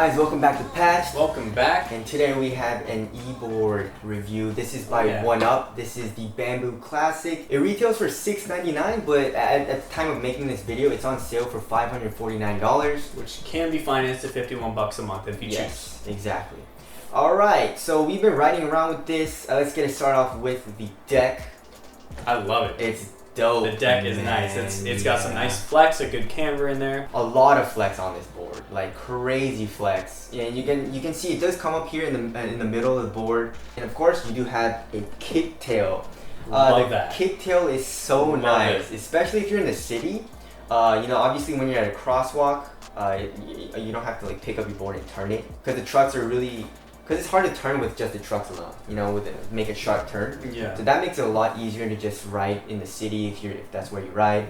guys, welcome back to Patch. Welcome back. And today we have an e-board review. This is by Ride1UP. This is the Bamboo Classic. It retails for $699, but at the time of making this video, it's on sale for $549. Which can be financed at $51 a month if you choose. Yes, exactly. Alright, so we've been riding around with this. Let's get it started off with the deck. I love it. It's dope. The deck is nice. It's got some nice flex, a good camber in there. A lot of flex on this board, like crazy flex. Yeah, and you can see it does come up here in the middle of the board, and of course you do have a kicktail. Love that. Kicktail is so nice, especially if you're in the city. You know, obviously when you're at a crosswalk, you don't have to like pick up your board and turn it because the trucks are really. Because it's hard to turn with just the trucks alone, you know, make a sharp turn. Yeah. So that makes it a lot easier to just ride in the city if that's where you ride.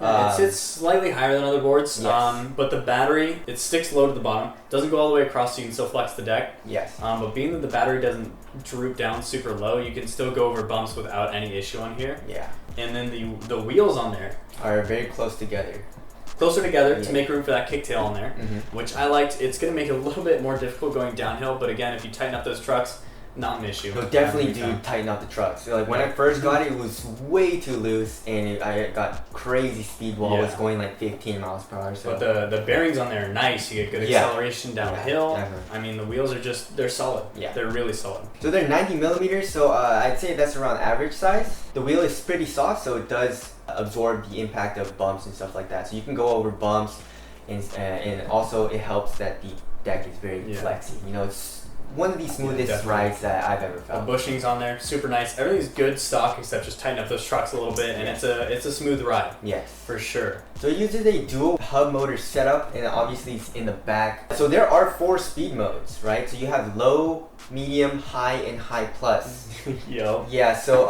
It sits slightly higher than other boards, yes. But the battery, it sticks low to the bottom. Doesn't go all the way across, so you can still flex the deck. Yes. But being that the battery doesn't droop down super low, you can still go over bumps without any issue on here. Yeah. And then the wheels on there are very close together. Closer together to make room for that kicktail on there, which I liked. It's going to make it a little bit more difficult going downhill, but again, if you tighten up those trucks, not an issue. You'll definitely tighten up the trucks. So like when I first got it, it was way too loose, and I got crazy speed while I was going like 15 miles per hour. So. But the bearings on there are nice. You get good acceleration downhill. Yeah, I mean, the wheels are they're solid. Yeah. They're really solid. So they're 90 millimeters, so I'd say that's around average size. The wheel is pretty soft, so it does absorb the impact of bumps and stuff like that. So you can go over bumps, and also it helps that the deck is very flexy. You know, it's one of the smoothest rides that I've ever felt. The bushings on there, super nice. Everything's good stock except just tighten up those trucks a little bit, and it's a smooth ride. Yes, for sure. So it uses a dual hub motor setup, and obviously it's in the back. So there are 4 speed modes, right? So you have low, medium, high, and high plus. Yo. Yeah. So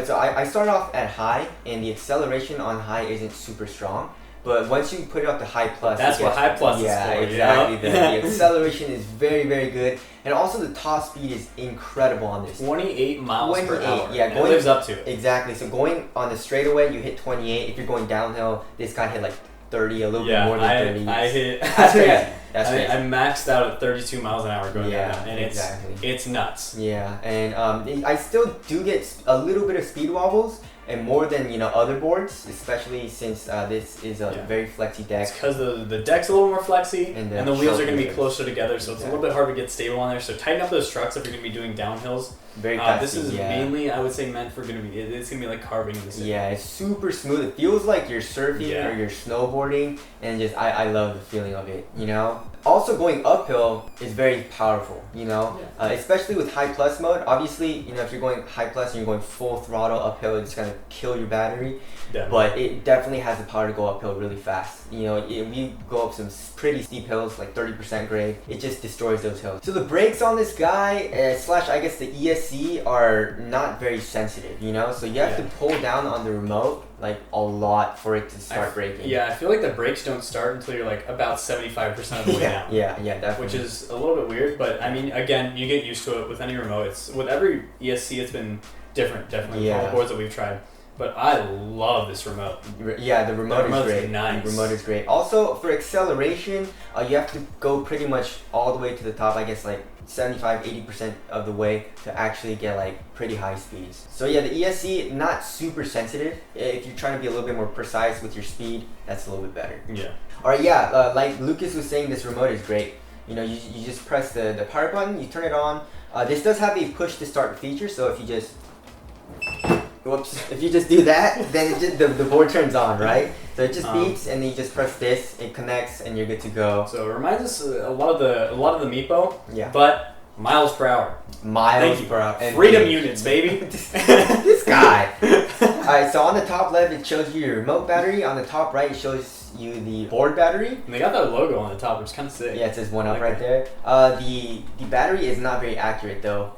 So I started off at high, and the acceleration on high isn't super strong. But once you put it up to high plus, that's what high plus is for. Yeah, exactly. The acceleration is very, very good, and also the top speed is incredible on this. 28 miles per hour. Yeah, it lives up to it. Exactly. So going on the straightaway, you hit 28. If you're going downhill, this guy hit like 30, a little bit more than 30. I hit. That's crazy. That's crazy. I maxed out at 32 miles an hour going down, and it's nuts. Yeah, and I still do get a little bit of speed wobbles. And more than other boards, especially since this is a very flexy deck. It's because the deck's a little more flexy, and the wheels are going to be closer together, so it's a little bit hard to get stable on there. So tighten up those trucks if you're going to be doing downhills. Very fast. This is mainly, I would say, meant for it's going to be like carving in the city. Yeah, it's super smooth. It feels like you're surfing or you're snowboarding, and just I love the feeling of it. Also, going uphill is very powerful, especially with high plus mode. Obviously, if you're going high plus and you're going full throttle uphill, it's going to kill your battery. Definitely. But it definitely has the power to go uphill really fast. If you go up some pretty steep hills, like 30% grade, it just destroys those hills. So the brakes on this guy, I guess the ESC, are not very sensitive, so you have to pull down on the remote like a lot for it to start braking. Yeah, I feel like the brakes don't start until you're like about 75% of the way down. Yeah, definitely. Which is a little bit weird, but I mean, again, you get used to it with any remote. With every ESC, it's been different, definitely, with all the boards that we've tried. But I love this remote. Yeah, the remote is great. Nice. The remote is great. Also, for acceleration, you have to go pretty much all the way to the top, I guess like 75-80% of the way to actually get like pretty high speeds. So yeah, the ESC, not super sensitive. If you're trying to be a little bit more precise with your speed, that's a little bit better. Yeah. Alright, like Lucas was saying, this remote is great. You just press the power button, you turn it on. This does have a push to start feature, so if you just do that, then the board turns on, right? So it just beeps, and then you just press this, it connects, and you're good to go. So it reminds us a lot of the Meepo, but miles per hour. Miles per hour. And freedom units, baby. This guy. Alright, so on the top left, it shows you your remote battery. On the top right, it shows you the board battery. And they got that logo on the top, which is kind of sick. Yeah, it says 1UP right there. The battery is not very accurate though.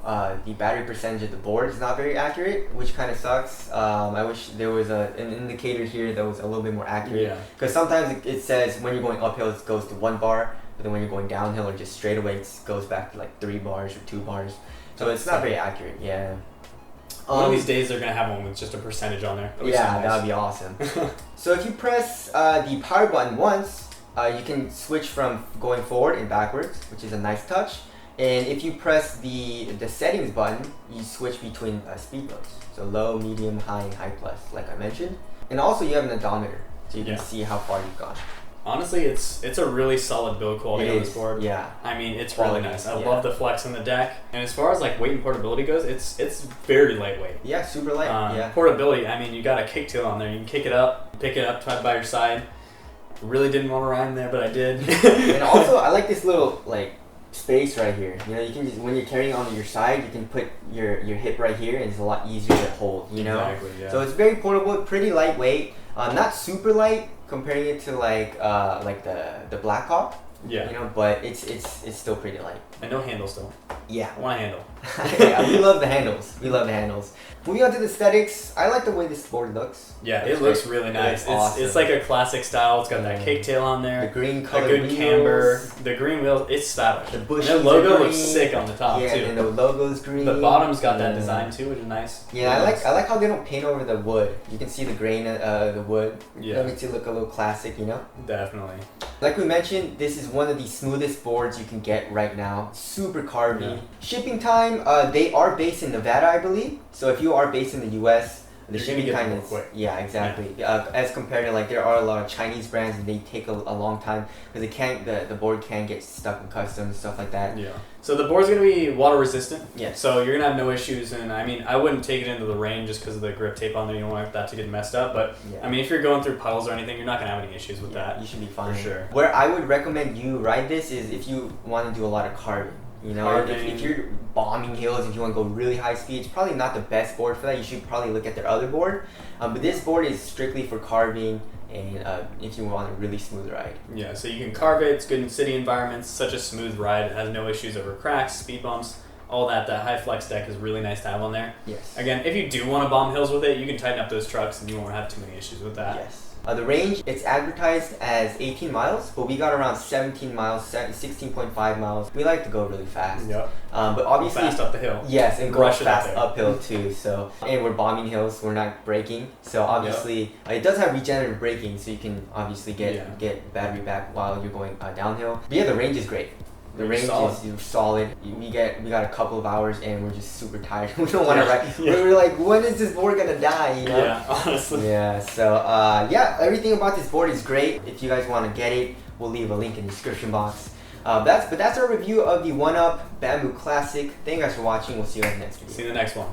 The battery percentage of the board is not very accurate, which kind of sucks. I wish there was an indicator here that was a little bit more accurate. Yeah. Because sometimes it says when you're going uphill, it goes to 1 bar, but then when you're going downhill or just straight away, it goes back to like 3 bars or 2 bars. So it's not very accurate. Yeah. One of these days they're going to have one with just a percentage on there. That would be awesome. So if you press the power button once, You can switch from going forward and backwards, which is a nice touch. And if you press the settings button, you switch between speed modes. So low, medium, high, and high plus, like I mentioned. And also you have an odometer, so you can see how far you've gone. Honestly, it's a really solid build quality on this board. Yeah. I mean, it's really nice. I love the flex on the deck. And as far as like weight and portability goes, it's very lightweight. Yeah, super light. Portability, I mean, you got a kicktail on there. You can kick it up, pick it up, tied by your side. Really didn't want to rhyme there, but I did. And also, I like this little like space right here. You know, you can just, when you're carrying on your side, you can put your hip right here, and it's a lot easier to hold. You know. Exactly. Yeah. So it's very portable, pretty lightweight. Not super light comparing it to like the Black Hawk. Yeah. You know, but it's still pretty light. And no handle still. Yeah. One handle. Yeah, we love the handles. We love the handles. Moving on to the aesthetics, I like the way this board looks. Yeah, it looks really nice. Awesome. It's like a classic style. It's got that cake tail on there. The green a color good wheels. camber. The green wheels, it's stylish. The bushes and the logo green. looks sick on the top too. Yeah, and the logo's green. The bottom's got that design too, which is nice. Yeah, I like how they don't paint over the wood. You can see the grain of the wood. Yeah. That makes it look a little classic, you know? Definitely. Like we mentioned, this is one of the smoothest boards you can get right now. Super carby. Yeah. Shipping time, they are based in Nevada, I believe. So if you are based in the US, the shipping time is quick. Yeah, exactly. Yeah. As compared to like there are a lot of Chinese brands and they take a long time because the board can get stuck in customs, stuff like that. Yeah. So the board's gonna be water resistant. Yes. So you're gonna have no issues, and I mean I wouldn't take it into the rain just because of the grip tape on there. You don't want that to get messed up. But I mean if you're going through puddles or anything, you're not gonna have any issues with that. You should be fine. For sure. Where I would recommend you ride this is if you want to do a lot of carving. You know, if you're bombing hills, if you want to go really high speed, it's probably not the best board for that. You should probably look at their other board. But this board is strictly for carving and if you want a really smooth ride. Yeah, so you can carve it. It's good in city environments. Such a smooth ride. It has no issues over cracks, speed bumps, all that. That high flex deck is really nice to have on there. Yes. Again, if you do want to bomb hills with it, you can tighten up those trucks and you won't have too many issues with that. Yes. The range, it's advertised as 18 miles, but we got around 17 miles, 16.5 miles. We like to go really fast. Yep. But obviously... Fast up the hill. Yes, and go Rush fast uphill too. So, and we're bombing hills, we're not braking. So obviously, it does have regenerative braking, so you can obviously get battery back while you're going downhill. But yeah, the range is great. The range is solid. We got a couple of hours and we're just super tired. We don't want to ride. We're like, when is this board gonna die? You know? Yeah, honestly. Yeah. So everything about this board is great. If you guys want to get it, we'll leave a link in the description box. That's our review of the 1UP Bamboo Classic. Thank you guys for watching. We'll see you guys next video. See you in the next one.